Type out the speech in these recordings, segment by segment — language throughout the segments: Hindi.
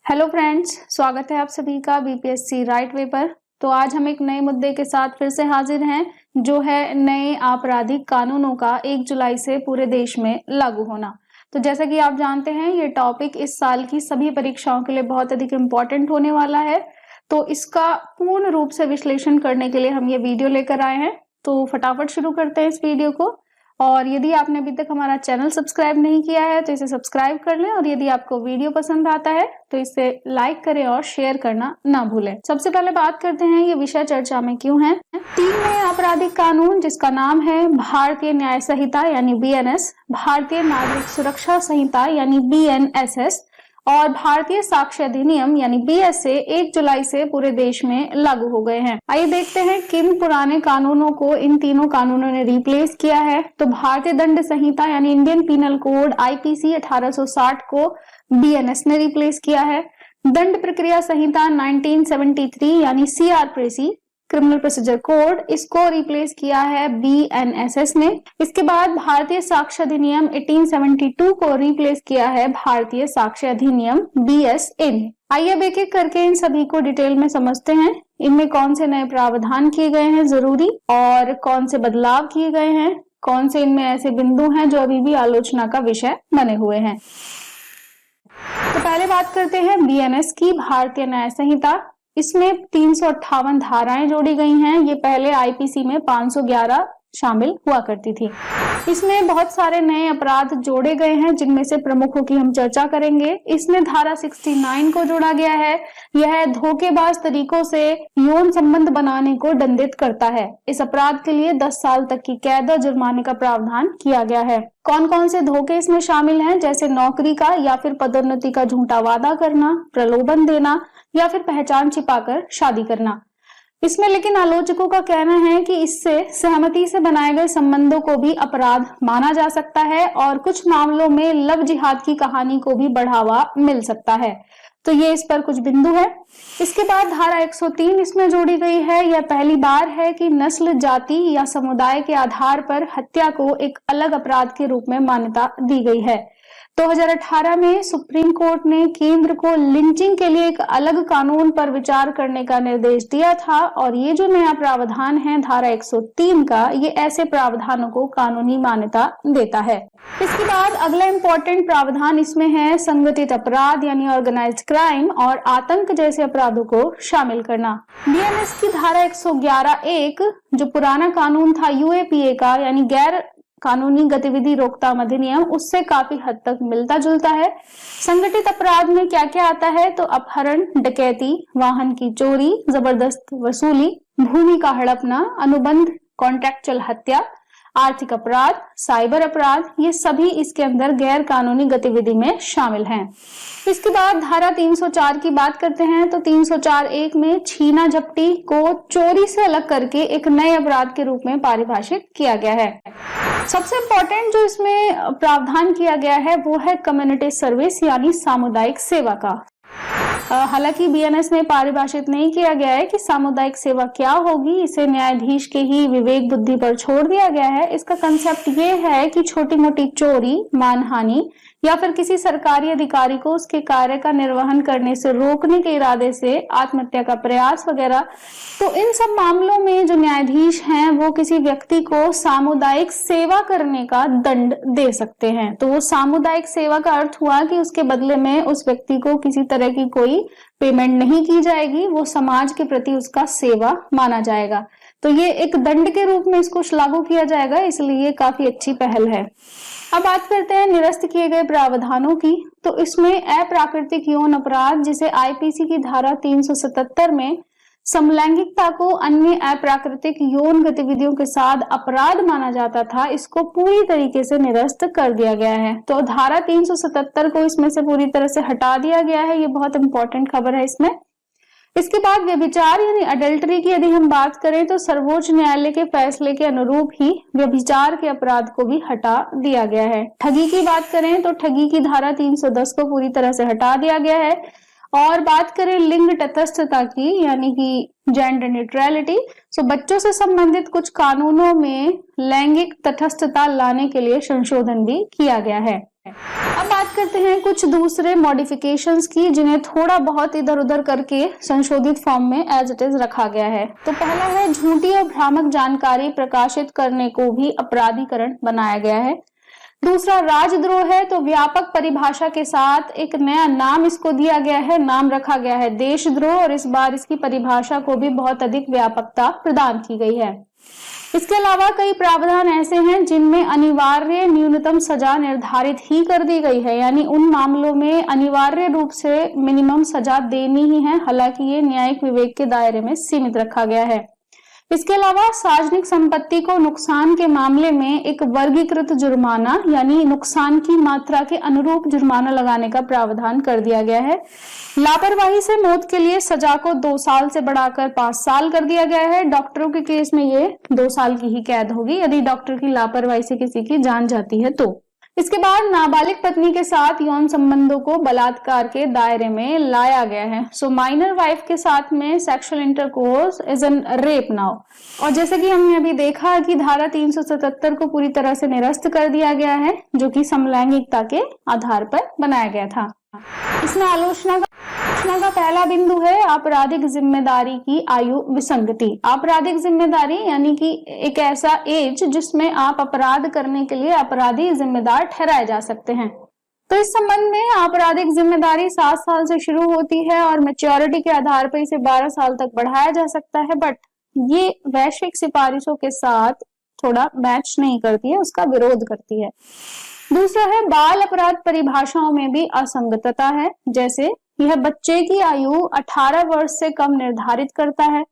हेलो फ्रेंड्स, स्वागत है आप सभी का बीपीएससी राइट वे पर। तो आज हम एक नए मुद्दे के साथ फिर से हाजिर हैं, जो है नए आपराधिक कानूनों का 1 जुलाई से पूरे देश में लागू होना। तो जैसा कि आप जानते हैं, ये टॉपिक इस साल की सभी परीक्षाओं के लिए बहुत अधिक इम्पोर्टेंट होने वाला है। तो इसका पूर्ण रूप से विश्लेषण करने के लिए हम ये वीडियो लेकर आए हैं। तो फटाफट शुरू करते हैं इस वीडियो को। और यदि आपने अभी तक हमारा चैनल सब्सक्राइब नहीं किया है तो इसे सब्सक्राइब कर लें, और यदि आपको वीडियो पसंद आता है तो इसे लाइक करें और शेयर करना ना भूलें। सबसे पहले बात करते हैं ये विषय चर्चा में क्यों है। 3 नए आपराधिक कानून, जिसका नाम है भारतीय न्याय संहिता यानी बीएनएस, भारतीय नागरिक सुरक्षा संहिता यानी बीएनएसएस और भारतीय साक्ष्य अधिनियम यानी बीएसए 1 जुलाई से पूरे देश में लागू हो गए हैं। आइए देखते हैं किन पुराने कानूनों को इन तीनों कानूनों ने रिप्लेस किया है। तो भारतीय दंड संहिता यानी इंडियन पीनल कोड आईपीसी 1860 को बीएनएस ने रिप्लेस किया है। दंड प्रक्रिया संहिता 1973 यानी सीआरपीसी क्रिमिनल प्रोसीजर कोड, इसको रिप्लेस किया है बीएनएसएस ने। इसके बाद भारतीय साक्ष्य अधिनियम 1872 को रिप्लेस किया है भारतीय साक्ष्य अधिनियम बीएसए ने। आइए अब एक एक करके इन सभी को डिटेल में समझते हैं। इनमें कौन से नए प्रावधान किए गए हैं जरूरी, और कौन से बदलाव किए गए हैं, कौन से इनमें ऐसे बिंदु हैं जो अभी भी आलोचना का विषय बने हुए हैं। तो पहले बात करते हैं बीएनएस की, भारतीय न्याय संहिता। इसमें 358 धाराएं जोड़ी गई हैं। ये पहले आईपीसी में 511 शामिल हुआ करती थी। इसमें बहुत सारे नए अपराध जोड़े गए हैं, जिनमें से प्रमुखों की हम चर्चा करेंगे। इसमें धारा 69 को जोड़ा गया है। यह धोखेबाज तरीकों से यौन संबंध बनाने को दंडित करता है। इस अपराध के लिए 10 साल तक की कैद और जुर्माने का प्रावधान किया गया है। कौन कौन से धोखे इसमें शामिल हैं, जैसे नौकरी का या फिर पदोन्नति का झूठा वादा करना, प्रलोभन देना या फिर पहचान छिपाकर शादी करना। इसमें लेकिन आलोचकों का कहना है कि इससे सहमति से बनाए गए संबंधों को भी अपराध माना जा सकता है, और कुछ मामलों में लव जिहाद की कहानी को भी बढ़ावा मिल सकता है। तो ये इस पर कुछ बिंदु है। इसके बाद धारा 103 इसमें जोड़ी गई है। यह पहली बार है कि नस्ल, जाति या समुदाय के आधार पर हत्या को एक अलग अपराध के रूप में मान्यता दी गई है। 2018 में सुप्रीम कोर्ट ने केंद्र को लिंचिंग के लिए एक अलग कानून पर विचार करने का निर्देश दिया था, और ये जो नया प्रावधान है धारा 103 का, ये ऐसे प्रावधानों को कानूनी मान्यता देता है। इसके बाद अगला इम्पोर्टेंट प्रावधान इसमें है संगठित अपराध यानी ऑर्गेनाइज्ड क्राइम और आतंक जैसे अपराधों को शामिल करना। बीएनएस की धारा 111(1) जो पुराना कानून था यूएपीए का यानी गैर कानूनी गतिविधि रोकथाम अधिनियम, उससे काफी हद तक मिलता जुलता है। संगठित अपराध में क्या क्या आता है, तो अपहरण, डकैती, वाहन की चोरी, जबरदस्त वसूली, भूमि का हड़पना, अनुबंध, कॉन्ट्रैक्चुअल हत्या, आर्थिक अपराध, साइबर अपराध, ये सभी इसके अंदर गैर कानूनी गतिविधि में शामिल हैं। इसके बाद धारा 304 की बात करते हैं। तो 304(1) में छीना झपटी को चोरी से अलग करके एक नए अपराध के रूप में परिभाषित किया गया है। सबसे इम्पोर्टेंट जो इसमें प्रावधान किया गया है वो है कम्युनिटी सर्विस यानी सामुदायिक सेवा का। हालांकि बीएनएस में परिभाषित नहीं किया गया है कि सामुदायिक सेवा क्या होगी, इसे न्यायाधीश के ही विवेक बुद्धि पर छोड़ दिया गया है। इसका कंसेप्ट ये है कि छोटी मोटी चोरी, मानहानि या फिर किसी सरकारी अधिकारी को उसके कार्य का निर्वहन करने से रोकने के इरादे से आत्महत्या का प्रयास वगैरह, तो इन सब मामलों में जो न्यायाधीश हैं वो किसी व्यक्ति को सामुदायिक सेवा करने का दंड दे सकते हैं। तो वो सामुदायिक सेवा का अर्थ हुआ कि उसके बदले में उस व्यक्ति को किसी तरह की कोई पेमेंट नहीं की जाएगी, वो समाज के प्रति उसका सेवा माना जाएगा। तो ये एक दंड के रूप में इसको लागू किया जाएगा, इसलिए ये काफी अच्छी पहल है। अब बात करते हैं निरस्त किए गए प्रावधानों की। तो इसमें अप्राकृतिक यौन अपराध, जिसे आईपीसी की धारा 377 में समलैंगिकता को अन्य अप्राकृतिक यौन गतिविधियों के साथ अपराध माना जाता था, इसको पूरी तरीके से निरस्त कर दिया गया है। तो धारा 377 को इसमें से पूरी तरह से हटा दिया गया है। ये बहुत इंपॉर्टेंट खबर है इसमें। इसके बाद व्यभिचार यानी अडल्टरी की यदि हम बात करें तो सर्वोच्च न्यायालय के फैसले के अनुरूप ही व्यभिचार के अपराध को भी हटा दिया गया है। ठगी की बात करें तो ठगी की धारा 310 को पूरी तरह से हटा दिया गया है। और बात करें लिंग तटस्थता की, यानी कि जेंडर न्यूट्रलिटी। सो बच्चों से संबंधित कुछ कानूनों में लैंगिक तटस्थता लाने के लिए संशोधन भी किया गया है। अब बात करते हैं कुछ दूसरे मॉडिफिकेशंस की, जिन्हें थोड़ा बहुत इधर उधर करके संशोधित फॉर्म में एज इट इज रखा गया है। तो पहला है, झूठी और भ्रामक जानकारी प्रकाशित करने को भी अपराधीकरण बनाया गया है। दूसरा राजद्रोह है, तो व्यापक परिभाषा के साथ एक नया नाम इसको दिया गया है, नाम रखा गया है देशद्रोह, और इस बार इसकी परिभाषा को भी बहुत अधिक व्यापकता प्रदान की गई है। इसके अलावा कई प्रावधान ऐसे हैं जिनमें अनिवार्य न्यूनतम सजा निर्धारित ही कर दी गई है, यानी उन मामलों में अनिवार्य रूप से मिनिमम सजा देनी ही है, हालांकि ये न्यायिक विवेक के दायरे में सीमित रखा गया है। इसके अलावा सार्वजनिक संपत्ति को नुकसान के मामले में एक वर्गीकृत जुर्माना यानी नुकसान की मात्रा के अनुरूप जुर्माना लगाने का प्रावधान कर दिया गया है। लापरवाही से मौत के लिए सजा को 2 साल से बढ़ाकर 5 साल कर दिया गया है। डॉक्टरों के केस में ये 2 साल की ही कैद होगी यदि डॉक्टर की लापरवाही से किसी की जान जाती है तो। इसके बाद नाबालिग पत्नी के साथ यौन संबंधों को बलात्कार के दायरे में लाया गया है। सो माइनर वाइफ के साथ में sexual intercourse is an rape now. और जैसे कि हमने अभी देखा कि धारा 377 को पूरी तरह से निरस्त कर दिया गया है, जो कि समलैंगिकता के आधार पर बनाया गया था। इसमें आलोचना का पहला बिंदु है आपराधिक जिम्मेदारी की आयु विसंगति। आपराधिक जिम्मेदारी यानी कि एक ऐसा एज जिसमें आप अपराध करने के लिए अपराधी जिम्मेदार ठहराए जा सकते हैं। तो इस संबंध में आपराधिक जिम्मेदारी 7 साल से शुरू होती है और मैच्योरिटी के आधार पर इसे 12 साल तक बढ़ाया जा सकता है, बट ये वैश्विक सिफारिशों के साथ थोड़ा मैच नहीं करती है, उसका विरोध करती है। दूसरा है बाल अपराध परिभाषाओं में भी असंगतता है, जैसे यह बच्चे की आयु 18 वर्ष से कम निर्धारित करता है,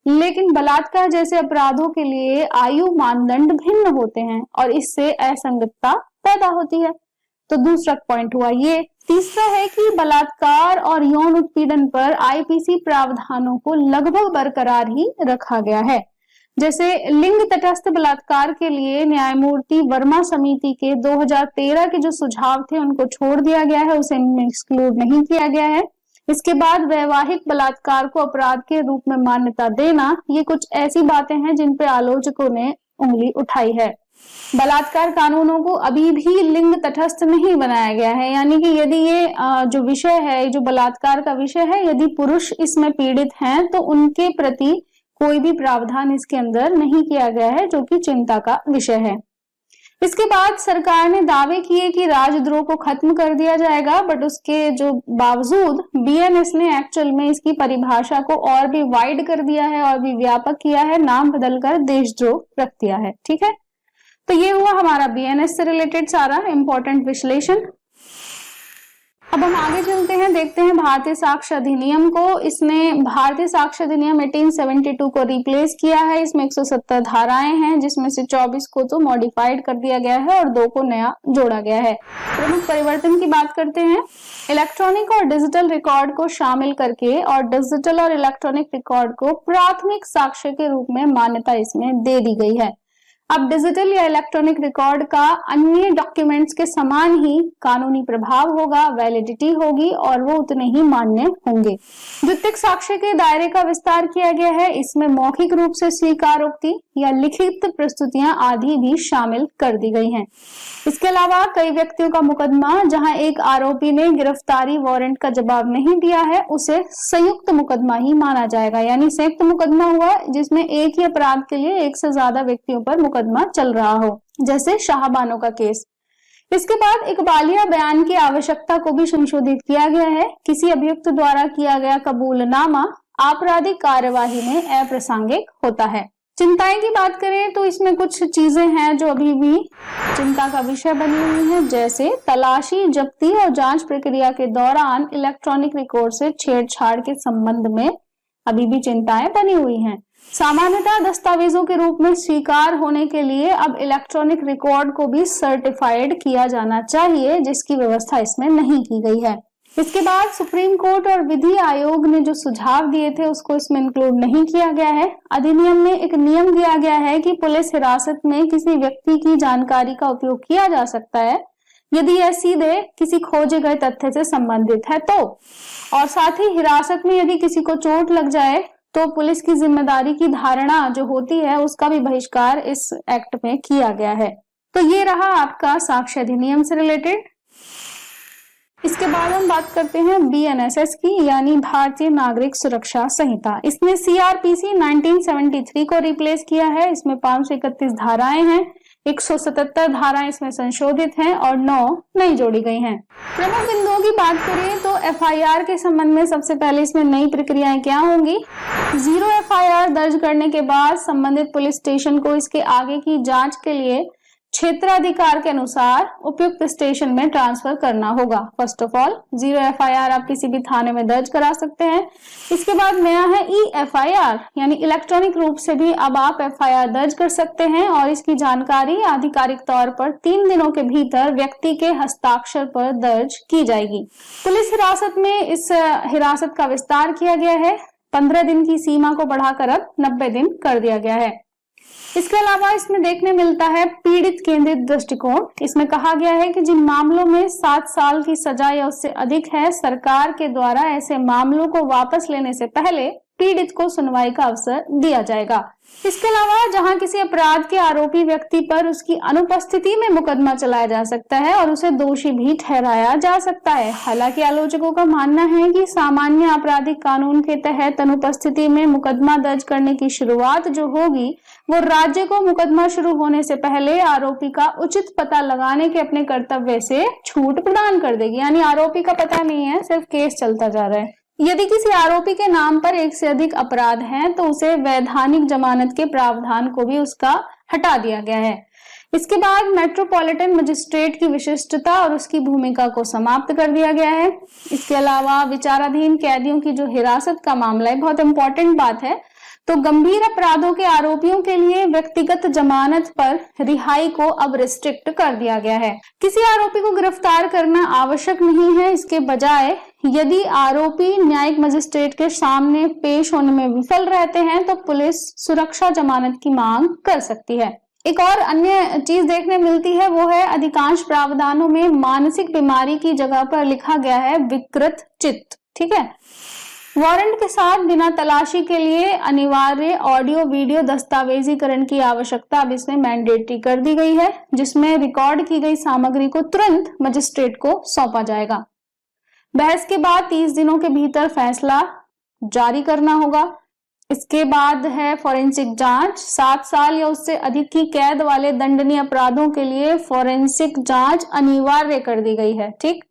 लेकिन बलात्कार जैसे अपराधों के लिए आयु मानदंड भिन्न होते हैं और इससे असंगतता पैदा होती है। तो दूसरा पॉइंट हुआ ये। तीसरा है कि बलात्कार और यौन उत्पीड़न पर आईपीसी प्रावधानों को लगभग बरकरार ही रखा गया है। जैसे लिंग तटस्थ बलात्कार के लिए न्यायमूर्ति वर्मा समिति के 2013 के जो सुझाव थे उनको छोड़ दिया गया है, उसे एक्सक्लूड नहीं किया गया है। इसके बाद वैवाहिक बलात्कार को अपराध के रूप में मान्यता देना, ये कुछ ऐसी बातें हैं जिन पे आलोचकों ने उंगली उठाई है। बलात्कार कानूनों को अभी भी लिंग तटस्थ नहीं बनाया गया है, यानी कि यदि ये जो विषय है, जो बलात्कार का विषय है, यदि पुरुष इसमें पीड़ित हैं तो उनके प्रति कोई भी प्रावधान इसके अंदर नहीं किया गया है, जो कि चिंता का विषय है। इसके बाद सरकार ने दावे किए कि राजद्रोह को खत्म कर दिया जाएगा, बट उसके जो बावजूद बीएनएस ने एक्चुअल में इसकी परिभाषा को और भी वाइड कर दिया है और भी व्यापक किया है, नाम बदलकर देशद्रोह रख दिया है। ठीक है, तो ये हुआ हमारा बीएनएस से रिलेटेड सारा इंपॉर्टेंट विश्लेषण। अब हम आगे चलते हैं, देखते हैं भारतीय साक्ष्य अधिनियम को। इसने भारतीय साक्ष्य अधिनियम 1872 को रिप्लेस किया है। इसमें 170 धाराएं हैं, जिसमें से 24 को तो मॉडिफाइड कर दिया गया है और 2 को नया जोड़ा गया है। प्रमुख परिवर्तन की बात करते हैं। इलेक्ट्रॉनिक और डिजिटल रिकॉर्ड को शामिल करके और डिजिटल और इलेक्ट्रॉनिक रिकॉर्ड को प्राथमिक साक्ष्य के रूप में मान्यता इसमें दे दी गई है। अब डिजिटल या इलेक्ट्रॉनिक रिकॉर्ड का अन्य डॉक्यूमेंट्स के समान ही कानूनी प्रभाव होगा, वैलिडिटी होगी और वो उतने ही मान्य होंगे। द्वितीयक साक्ष्य के दायरे का विस्तार किया गया है। इसमें मौखिक रूप से स्वीकारोक्ति या लिखित प्रस्तुतियां आदि भी शामिल कर दी गई हैं। इसके अलावा कई व्यक्तियों का मुकदमा जहां एक आरोपी ने गिरफ्तारी वारंट का जवाब नहीं दिया है, उसे संयुक्त मुकदमा ही माना जाएगा, यानी संयुक्त मुकदमा हुआ जिसमें एक ही अपराध के लिए एक से ज्यादा व्यक्तियों पर मुकदमा चल रहा हो, जैसे शाहबानो का केस। इसके बाद इकबालिया बयान की आवश्यकता को भी संशोधित किया गया है। किसी अभियुक्त द्वारा किया गया कबूलनामा आपराधिक कार्यवाही में अप्रासंगिक होता है। चिंताएं की बात करें तो इसमें कुछ चीजें हैं जो अभी भी चिंता का विषय बनी हुई है, जैसे तलाशी, जब्ती और जांच प्रक्रिया के दौरान इलेक्ट्रॉनिक रिकॉर्ड से छेड़छाड़ के संबंध में अभी भी चिंताएं बनी हुई हैं। सामान्यतः दस्तावेजों के रूप में स्वीकार होने के लिए अब इलेक्ट्रॉनिक रिकॉर्ड को भी सर्टिफाइड किया जाना चाहिए, जिसकी व्यवस्था इसमें नहीं की गई है। इसके बाद सुप्रीम कोर्ट और विधि आयोग ने जो सुझाव दिए थे उसको इसमें इंक्लूड नहीं किया गया है। अधिनियम में एक नियम दिया गया है कि पुलिस हिरासत में किसी व्यक्ति की जानकारी का उपयोग किया जा सकता है यदि यह सीधे किसी खोजे गए तथ्य से संबंधित है तो, और साथ ही हिरासत में यदि किसी को चोट लग जाए तो पुलिस की जिम्मेदारी की धारणा जो होती है उसका भी बहिष्कार इस एक्ट में किया गया है। तो ये रहा आपका साक्ष्य अधिनियम से रिलेटेड। इसके बाद हम बात करते हैं BNSS की, यानी भारतीय नागरिक सुरक्षा संहिता। इसने CRPC 1973 को रिप्लेस किया है। इसमें 531 धाराएं हैं, 177 धाराएं इसमें संशोधित हैं और 9 नई जोड़ी गई हैं। प्रमुख बिंदुओं की बात करें तो FIR के संबंध में सबसे पहले इसमें नई प्रक्रियाएं क्या होंगी। 0 FIR दर्ज करने के बाद संबंधित पुलिस स्टेशन को इसके आगे की जांच के लिए क्षेत्राधिकार के अनुसार उपयुक्त स्टेशन में ट्रांसफर करना होगा। फर्स्ट ऑफ ऑल 0 FIR आप किसी भी थाने में दर्ज करा सकते हैं। इसके बाद नया है EFIR, यानी इलेक्ट्रॉनिक रूप से भी अब आप FIR दर्ज कर सकते हैं और इसकी जानकारी आधिकारिक तौर पर 3 दिनों के भीतर व्यक्ति के हस्ताक्षर पर दर्ज की जाएगी। पुलिस हिरासत में इस हिरासत का विस्तार किया गया है। 15 दिन की सीमा को बढ़ाकर अब 90 दिन कर दिया गया है। इसके अलावा इसमें देखने मिलता है पीड़ित केंद्रित दृष्टिकोण। इसमें कहा गया है कि जिन मामलों में 7 साल की सजा या उससे अधिक है, सरकार के द्वारा ऐसे मामलों को वापस लेने से पहले पीड़ित को सुनवाई का अवसर दिया जाएगा। इसके अलावा जहां किसी अपराध के आरोपी व्यक्ति पर उसकी अनुपस्थिति में मुकदमा चलाया जा सकता है और उसे दोषी भी ठहराया जा सकता है। हालांकि आलोचकों का मानना है कि सामान्य आपराधिक कानून के तहत अनुपस्थिति में मुकदमा दर्ज करने की शुरुआत जो होगी वो राज्य को मुकदमा शुरू होने से पहले आरोपी का उचित पता लगाने के अपने कर्तव्य से छूट प्रदान कर देगी। यानी आरोपी का पता नहीं है, सिर्फ केस चलता जा रहा है। यदि किसी आरोपी के नाम पर एक से अधिक अपराध हैं, तो उसे वैधानिक जमानत के प्रावधान को भी उसका हटा दिया गया है। इसके बाद मेट्रोपॉलिटन मजिस्ट्रेट की विशिष्टता और उसकी भूमिका को समाप्त कर दिया गया है। इसके अलावा विचाराधीन कैदियों की जो हिरासत का मामला है, बहुत इंपॉर्टेंट बात है, तो गंभीर अपराधों के आरोपियों के लिए व्यक्तिगत जमानत पर रिहाई को अब रिस्ट्रिक्ट कर दिया गया है। किसी आरोपी को गिरफ्तार करना आवश्यक नहीं है। इसके बजाय यदि आरोपी न्यायिक मजिस्ट्रेट के सामने पेश होने में विफल रहते हैं तो पुलिस सुरक्षा जमानत की मांग कर सकती है। एक और अन्य चीज देखने मिलती है वो है अधिकांश प्रावधानों में मानसिक बीमारी की जगह पर लिखा गया है विकृत चित्त। ठीक है। वारंट के साथ बिना तलाशी के लिए अनिवार्य ऑडियो वीडियो दस्तावेजीकरण की आवश्यकता अब इसमें मैंडेटरी कर दी गई है, जिसमें रिकॉर्ड की गई सामग्री को तुरंत मजिस्ट्रेट को सौंपा जाएगा। बहस के बाद 30 दिनों के भीतर फैसला जारी करना होगा। इसके बाद है फॉरेंसिक जांच। 7 साल या उससे अधिक की कैद वाले दंडनीय अपराधों के लिए फॉरेंसिक जांच अनिवार्य कर दी गई है। ठीक।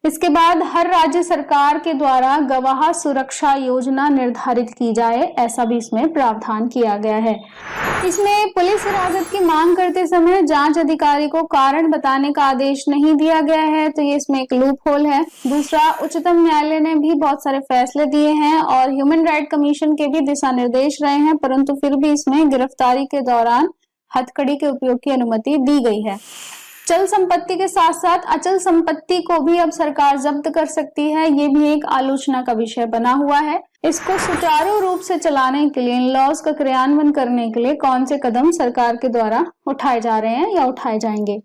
इसके बाद हर राज्य सरकार के द्वारा गवाह सुरक्षा योजना निर्धारित की जाए, ऐसा भी इसमें प्रावधान किया गया है। इसमें पुलिस हिरासत की मांग करते समय जांच अधिकारी को कारण बताने का आदेश नहीं दिया गया है, तो ये इसमें एक लूप होल है। दूसरा, उच्चतम न्यायालय ने भी बहुत सारे फैसले दिए हैं और ह्यूमन राइट कमीशन के भी दिशा निर्देश रहे हैं, परंतु फिर भी इसमें गिरफ्तारी के दौरान हथकड़ी के उपयोग की अनुमति दी गई है। चल संपत्ति के साथ साथ अचल संपत्ति को भी अब सरकार जब्त कर सकती है। ये भी एक आलोचना का विषय बना हुआ है। इसको सुचारू रूप से चलाने के लिए, इन लॉज का क्रियान्वयन करने के लिए कौन से कदम सरकार के द्वारा उठाए जा रहे हैं या उठाए जाएंगे।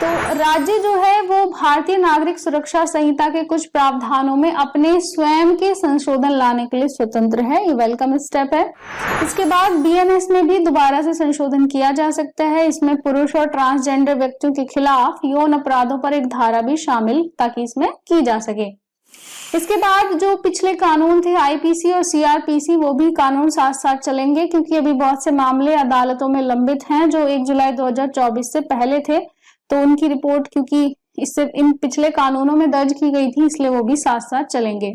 तो राज्य जो है वो भारतीय नागरिक सुरक्षा संहिता के कुछ प्रावधानों में अपने स्वयं के संशोधन लाने के लिए स्वतंत्र है। ये वेलकम स्टेप है। इसके बाद BNS में भी दोबारा से संशोधन किया जा सकता है। इसमें पुरुष और ट्रांसजेंडर व्यक्तियों के खिलाफ यौन अपराधों पर एक धारा भी शामिल ताकि इसमें की जा सके। इसके बाद जो पिछले कानून थे IPC और CRPC, वो भी कानून साथ साथ चलेंगे, क्योंकि अभी बहुत से मामले अदालतों में लंबित हैं जो 1 जुलाई 2024 से पहले थे, तो उनकी रिपोर्ट क्योंकि इससे इन पिछले कानूनों में दर्ज की गई थी, इसलिए वो भी साथ साथ चलेंगे।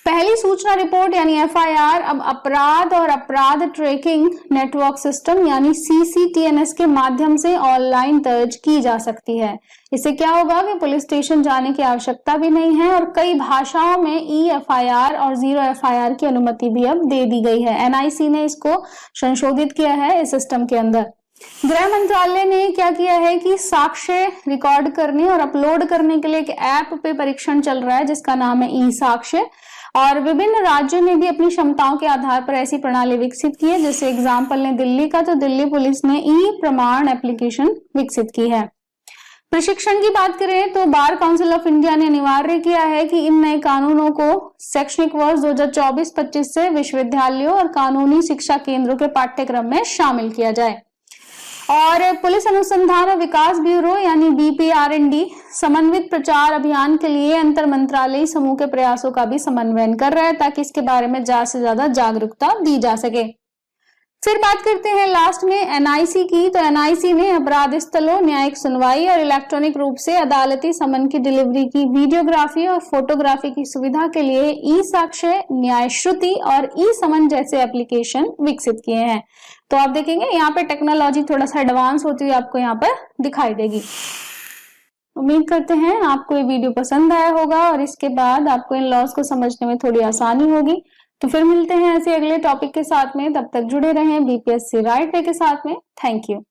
पहली सूचना रिपोर्ट यानी FIR अब अपराध और अपराध ट्रैकिंग नेटवर्क सिस्टम यानी CCTNS के माध्यम से ऑनलाइन दर्ज की जा सकती है। इससे क्या होगा कि पुलिस स्टेशन जाने की आवश्यकता भी नहीं है और कई भाषाओं में EFIR और 0 FIR की अनुमति भी अब दे दी गई है। NIC ने इसको संशोधित किया है इस सिस्टम के अंदर। गृह मंत्रालय ने क्या किया है कि साक्ष्य रिकॉर्ड करने और अपलोड करने के लिए एक ऐप पे परीक्षण चल रहा है जिसका नाम है E-साक्ष्य, और विभिन्न राज्यों ने भी अपनी क्षमताओं के आधार पर ऐसी प्रणाली विकसित की है। जैसे एग्जाम्पल ने दिल्ली का, तो दिल्ली पुलिस ने ई प्रमाण एप्लीकेशन विकसित की है। प्रशिक्षण की बात करें तो बार काउंसिल ऑफ इंडिया ने अनिवार्य किया है कि इन नए कानूनों को शैक्षणिक वर्ष 2024-25 से विश्वविद्यालयों और कानूनी शिक्षा केंद्रों के पाठ्यक्रम में शामिल किया जाए। और पुलिस अनुसंधान और विकास ब्यूरो यानी BPRND समन्वित प्रचार अभियान के लिए अंतर मंत्रालयी समूह के प्रयासों का भी समन्वयन कर रहा है ताकि इसके बारे में ज्यादा से ज्यादा जागरूकता दी जा सके। फिर बात करते हैं लास्ट में NIC की। तो NIC ने अपराध स्थलों, न्यायिक सुनवाई और इलेक्ट्रॉनिक रूप से अदालती समन की डिलीवरी की वीडियोग्राफी और फोटोग्राफी की सुविधा के लिए ई-साक्ष्य, न्याय श्रुति और ई-समन जैसे एप्लीकेशन विकसित किए हैं। तो आप देखेंगे यहाँ पे टेक्नोलॉजी थोड़ा सा एडवांस होती हुई आपको यहाँ पर दिखाई देगी। उम्मीद करते हैं आपको ये वीडियो पसंद आया होगा और इसके बाद आपको इन लॉज को समझने में थोड़ी आसानी होगी। तो फिर मिलते हैं ऐसे अगले टॉपिक के साथ में, तब तक जुड़े रहें BPSC राइट वे के साथ में। Thank you.